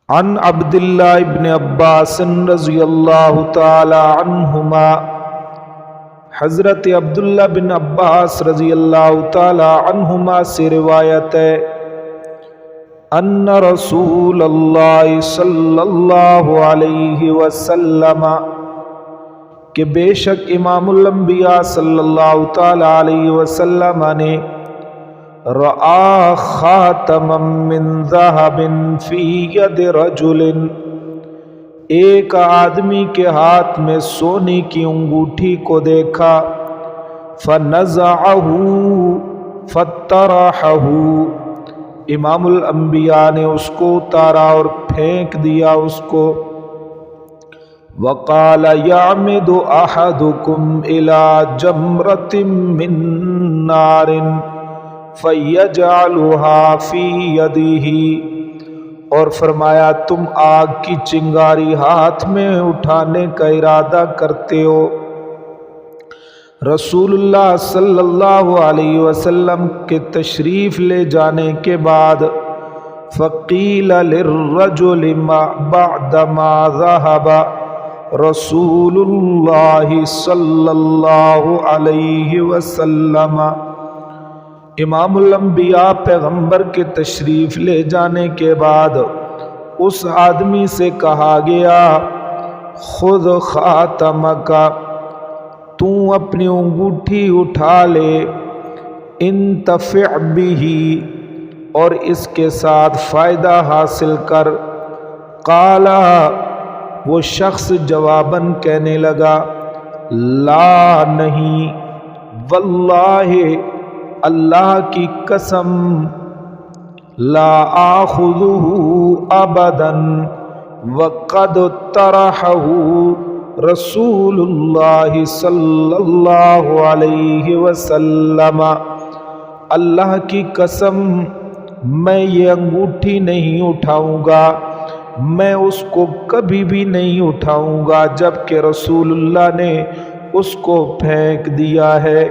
عن عبداللہ ابن عباس رضی اللہ تعالی عنہما، حضرت عبداللہ بن عباس رضی اللہ تعالی عنہما سے روایت ہے، ان رسول اللہ صلی اللہ علیہ وسلم، کہ بے شک امام الانبیاء صلی اللہ تعالی علیہ وسلم نے رآ خاتما من ذہب فی ید رجل، ایک آدمی کے ہاتھ میں سونے کی انگوٹھی کو دیکھا، فنزعہ فطرحہ، امام الانبیاء نے اس کو اتارا اور پھینک دیا اس کو، وقال یعمد احدکم الی جمرۃ من نار فیجعلها فی یدہ، اور فرمایا تم آگ کی چنگاری ہاتھ میں اٹھانے کا ارادہ کرتے ہو۔ رسول اللہ صلی اللہ علیہ وسلم کے تشریف لے جانے کے بعد فقیل للرجل بعدما ذهب رسول اللہ صلی اللہ علیہ وسلم، امام الانبیاء پیغمبر کے تشریف لے جانے کے بعد اس آدمی سے کہا گیا، خذ خاتمک، تو اپنی انگوٹھی اٹھا لے، انتفع بہ، اور اس کے ساتھ فائدہ حاصل کر۔ قال، وہ شخص جواباً کہنے لگا، لا نہیں، واللہ، اللہ کی قسم، لا آخذہ ابدا وقد طرحہ رسول اللہ صلی اللہ علیہ وسلم، اللہ کی قسم میں یہ انگوٹھی نہیں اٹھاؤں گا، میں اس کو کبھی بھی نہیں اٹھاؤں گا جب کہ رسول اللہ نے اس کو پھینک دیا ہے۔